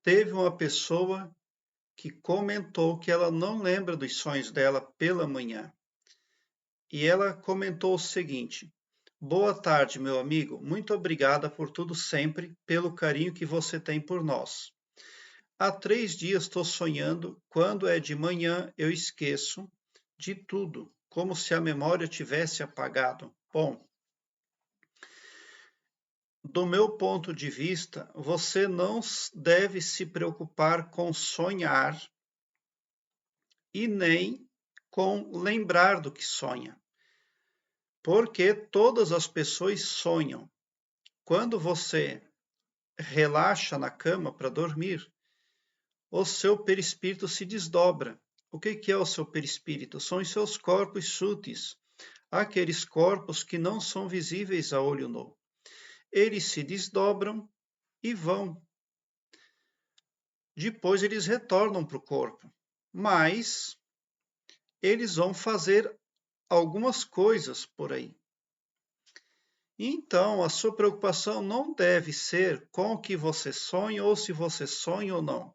Teve uma pessoa que comentou que ela não lembra dos sonhos dela pela manhã. E ela comentou o seguinte: Boa tarde, meu amigo. Muito obrigada por tudo sempre, pelo carinho que você tem por nós. Há 3 dias estou sonhando. Quando é de manhã, eu esqueço de tudo, como se a memória tivesse apagado. Bom, do meu ponto de vista, você não deve se preocupar com sonhar e nem com lembrar do que sonha, porque todas as pessoas sonham. Quando você relaxa na cama para dormir, o seu perispírito se desdobra. O que é o seu perispírito? São os seus corpos sutis, aqueles corpos que não são visíveis a olho nu. Eles se desdobram e vão. Depois eles retornam para o corpo, mas eles vão fazer algumas coisas por aí. Então, a sua preocupação não deve ser com o que você sonha ou se você sonha ou não,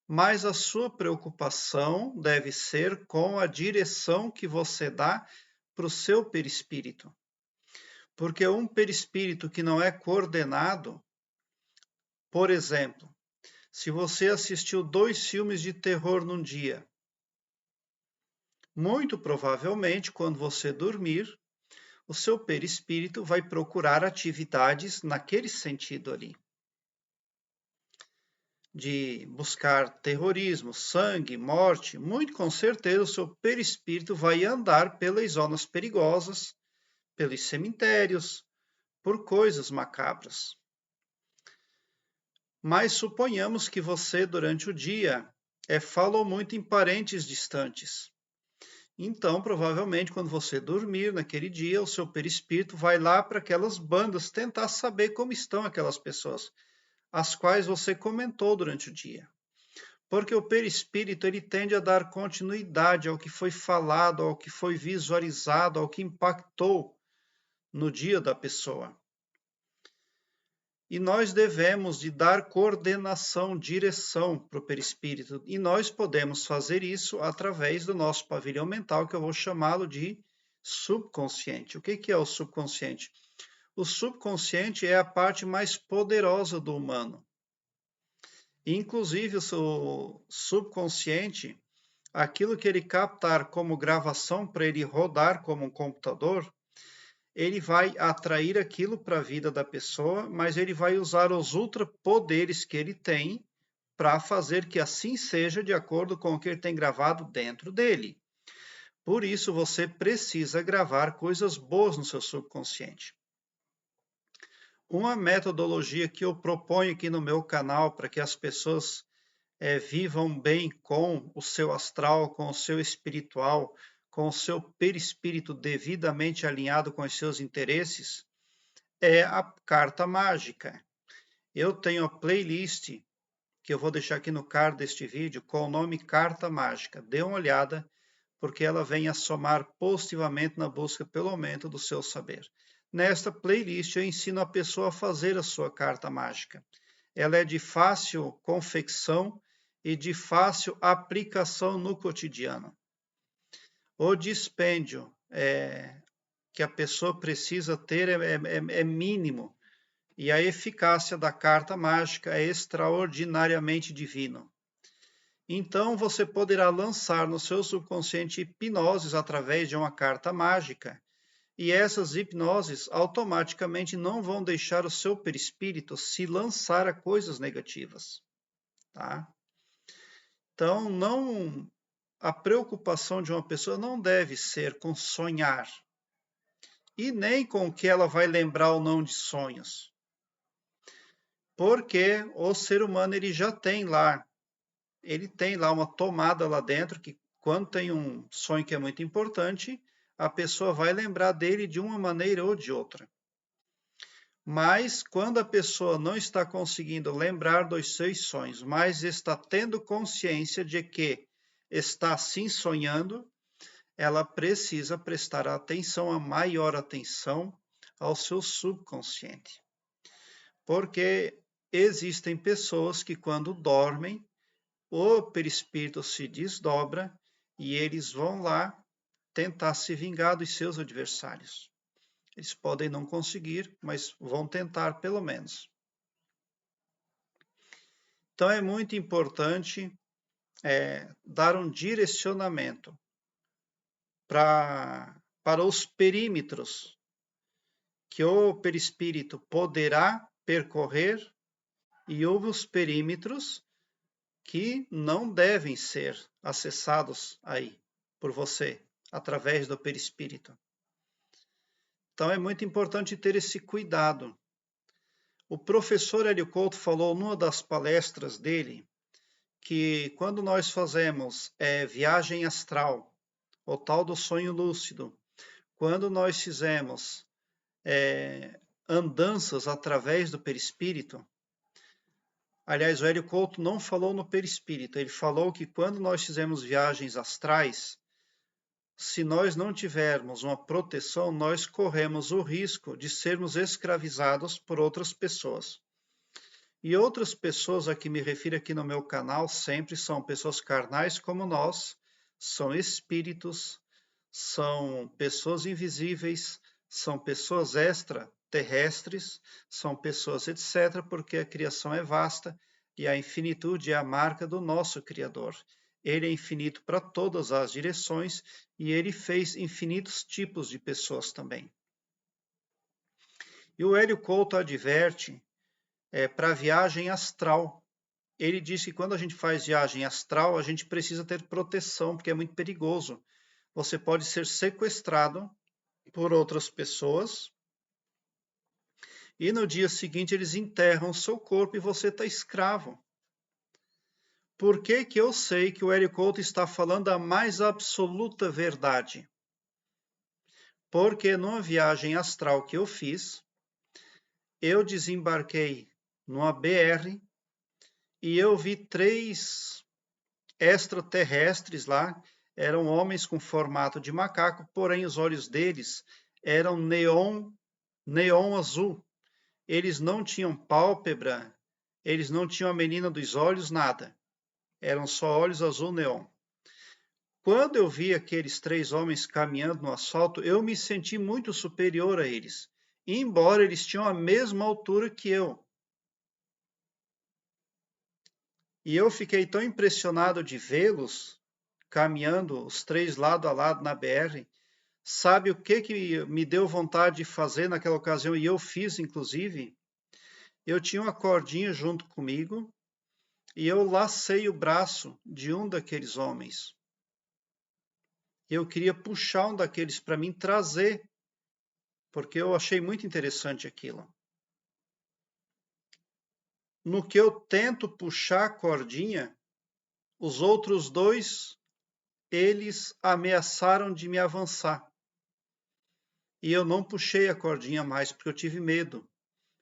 mas a sua preocupação deve ser com a direção que você dá para o seu perispírito. Porque um perispírito que não é coordenado, por exemplo, se você assistiu 2 filmes de terror num dia, muito provavelmente, quando você dormir, o seu perispírito vai procurar atividades naquele sentido ali, de buscar terrorismo, sangue, morte. Muito com certeza o seu perispírito vai andar pelas zonas perigosas, pelos cemitérios, por coisas macabras. Mas suponhamos que você, durante o dia, falou muito em parentes distantes. Então, provavelmente, quando você dormir naquele dia, o seu perispírito vai lá para aquelas bandas tentar saber como estão aquelas pessoas, as quais você comentou durante o dia. Porque o perispírito ele tende a dar continuidade ao que foi falado, ao que foi visualizado, ao que impactou no dia da pessoa. E nós devemos de dar coordenação, direção para o perispírito. E nós podemos fazer isso através do nosso pavilhão mental, que eu vou chamá-lo de subconsciente. O que é o subconsciente? O subconsciente é a parte mais poderosa do humano. Inclusive, o seu subconsciente, aquilo que ele captar como gravação para ele rodar como um computador, ele vai atrair aquilo para a vida da pessoa, mas ele vai usar os ultrapoderes que ele tem para fazer que assim seja de acordo com o que ele tem gravado dentro dele. Por isso, você precisa gravar coisas boas no seu subconsciente. Uma metodologia que eu proponho aqui no meu canal para que as pessoas vivam bem com o seu astral, com o seu espiritual, com o seu perispírito devidamente alinhado com os seus interesses, é a carta mágica. Eu tenho a playlist que eu vou deixar aqui no card deste vídeo com o nome Carta Mágica. Dê uma olhada, porque ela vem a somar positivamente na busca pelo aumento do seu saber. Nesta playlist eu ensino a pessoa a fazer a sua carta mágica. Ela é de fácil confecção e de fácil aplicação no cotidiano. O dispêndio que a pessoa precisa ter é mínimo e a eficácia da carta mágica é extraordinariamente divino. Então você poderá lançar no seu subconsciente hipnoses através de uma carta mágica, e essas hipnoses automaticamente não vão deixar o seu perispírito se lançar a coisas negativas, tá? Então, a preocupação de uma pessoa não deve ser com sonhar e nem com o que ela vai lembrar ou não de sonhos, porque o ser humano ele tem lá uma tomada lá dentro que quando tem um sonho que é muito importante, a pessoa vai lembrar dele de uma maneira ou de outra. Mas quando a pessoa não está conseguindo lembrar dos seus sonhos, mas está tendo consciência de que está sim sonhando, ela precisa prestar atenção, a maior atenção ao seu subconsciente. Porque existem pessoas que quando dormem, o perispírito se desdobra e eles vão lá tentar se vingar dos seus adversários. Eles podem não conseguir, mas vão tentar pelo menos. Então é muito importante dar um direcionamento para os perímetros que o perispírito poderá percorrer e os perímetros que não devem ser acessados aí por você, através do perispírito. Então é muito importante ter esse cuidado. O professor Hélio Couto falou numa das palestras dele que quando nós fazemos viagem astral, o tal do sonho lúcido, quando nós fizemos andanças através do perispírito, aliás, o Hélio Couto não falou no perispírito, ele falou que quando nós fizemos viagens astrais, se nós não tivermos uma proteção, nós corremos o risco de sermos escravizados por outras pessoas. E outras pessoas a que me refiro aqui no meu canal sempre são pessoas carnais como nós, são espíritos, são pessoas invisíveis, são pessoas extraterrestres, são pessoas etc., porque a criação é vasta e a infinitude é a marca do nosso Criador. Ele é infinito para todas as direções e ele fez infinitos tipos de pessoas também. E o Hélio Couto adverte para a viagem astral. Ele diz que quando a gente faz viagem astral, a gente precisa ter proteção, porque é muito perigoso. Você pode ser sequestrado por outras pessoas e no dia seguinte eles enterram o seu corpo e você está escravo. Por que que eu sei que o Hélio Couto está falando a mais absoluta verdade? Porque numa viagem astral que eu fiz, eu desembarquei numa BR e eu vi 3 extraterrestres lá, eram homens com formato de macaco, porém os olhos deles eram neon azul. Eles não tinham pálpebra, eles não tinham a menina dos olhos, nada. Eram só olhos azul neon. Quando eu vi aqueles 3 homens caminhando no asfalto, eu me senti muito superior a eles, embora eles tinham a mesma altura que eu. E eu fiquei tão impressionado de vê-los caminhando, os 3 lado a lado na BR. Sabe o que me deu vontade de fazer naquela ocasião, e eu fiz, inclusive? Eu tinha uma cordinha junto comigo, e eu lacei o braço de um daqueles homens. Eu queria puxar um daqueles para mim trazer, porque eu achei muito interessante aquilo. No que eu tento puxar a cordinha, os outros 2, eles ameaçaram de me avançar. E eu não puxei a cordinha mais, porque eu tive medo.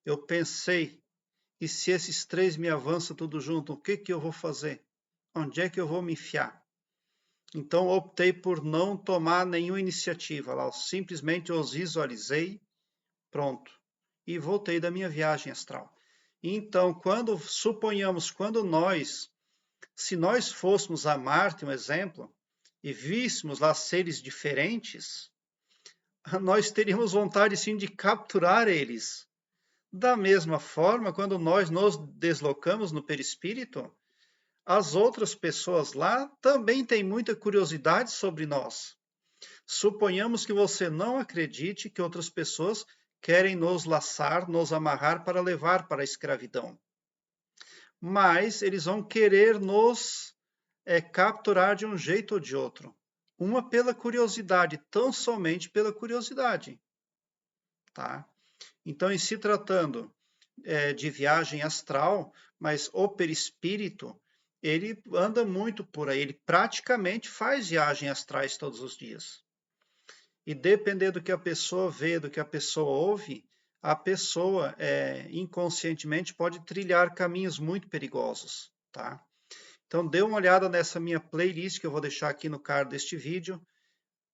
Eu pensei, e se esses 3 me avançam tudo junto, o que que eu vou fazer? Onde é que eu vou me enfiar? Então optei por não tomar nenhuma iniciativa lá, eu simplesmente os visualizei, pronto, e voltei da minha viagem astral. Então, quando nós, se nós fôssemos a Marte, um exemplo, e víssemos lá seres diferentes, nós teríamos vontade sim de capturar eles. Da mesma forma, quando nós nos deslocamos no perispírito, as outras pessoas lá também têm muita curiosidade sobre nós. Suponhamos que você não acredite que outras pessoas querem nos laçar, nos amarrar para levar para a escravidão. Mas eles vão querer nos capturar de um jeito ou de outro. Uma pela curiosidade, tão somente pela curiosidade. Tá? Então, em se tratando de viagem astral, mas o perispírito, ele anda muito por aí, ele praticamente faz viagens astrais todos os dias. E dependendo do que a pessoa vê, do que a pessoa ouve, a pessoa inconscientemente pode trilhar caminhos muito perigosos, tá? Então, dê uma olhada nessa minha playlist que eu vou deixar aqui no card deste vídeo,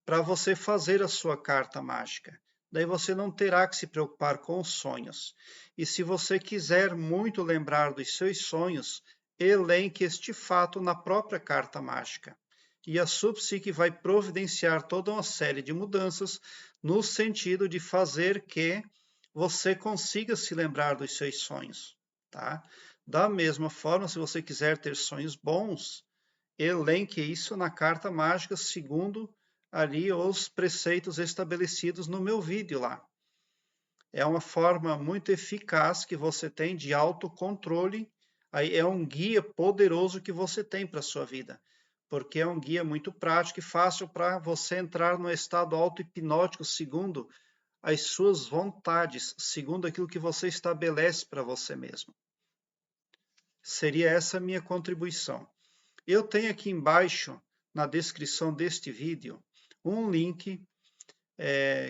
para você fazer a sua carta mágica. daí você não terá que se preocupar com os sonhos. E se você quiser muito lembrar dos seus sonhos, elenque este fato na própria carta mágica. E a sua psique vai providenciar toda uma série de mudanças no sentido de fazer que você consiga se lembrar dos seus sonhos, tá? Da mesma forma, se você quiser ter sonhos bons, elenque isso na carta mágica segundo ali os preceitos estabelecidos no meu vídeo lá. É uma forma muito eficaz que você tem de autocontrole. Aí é um guia poderoso que você tem para a sua vida, porque é um guia muito prático e fácil para você entrar no estado auto-hipnótico segundo as suas vontades, segundo aquilo que você estabelece para você mesmo. Seria essa a minha contribuição. Eu tenho aqui embaixo, na descrição deste vídeo, um link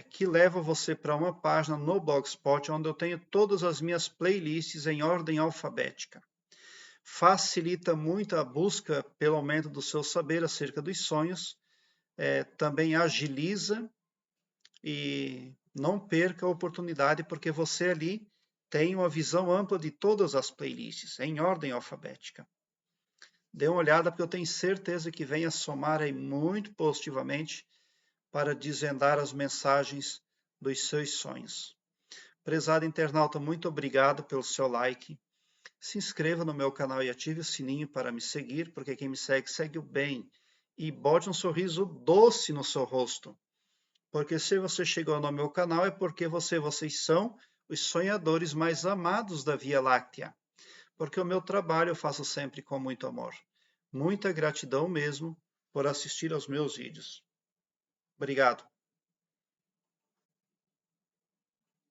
que leva você para uma página no Blogspot, onde eu tenho todas as minhas playlists em ordem alfabética. Facilita muito a busca pelo aumento do seu saber acerca dos sonhos, também agiliza e não perca a oportunidade, porque você ali tem uma visão ampla de todas as playlists, em ordem alfabética. Dê uma olhada, porque eu tenho certeza que vem a somar aí muito positivamente para desvendar as mensagens dos seus sonhos. Prezado internauta, muito obrigado pelo seu like. Se inscreva no meu canal e ative o sininho para me seguir, porque quem me segue, segue o bem. E bote um sorriso doce no seu rosto. Porque se você chegou no meu canal é porque vocês são os sonhadores mais amados da Via Láctea. Porque o meu trabalho eu faço sempre com muito amor. Muita gratidão mesmo por assistir aos meus vídeos. Obrigado.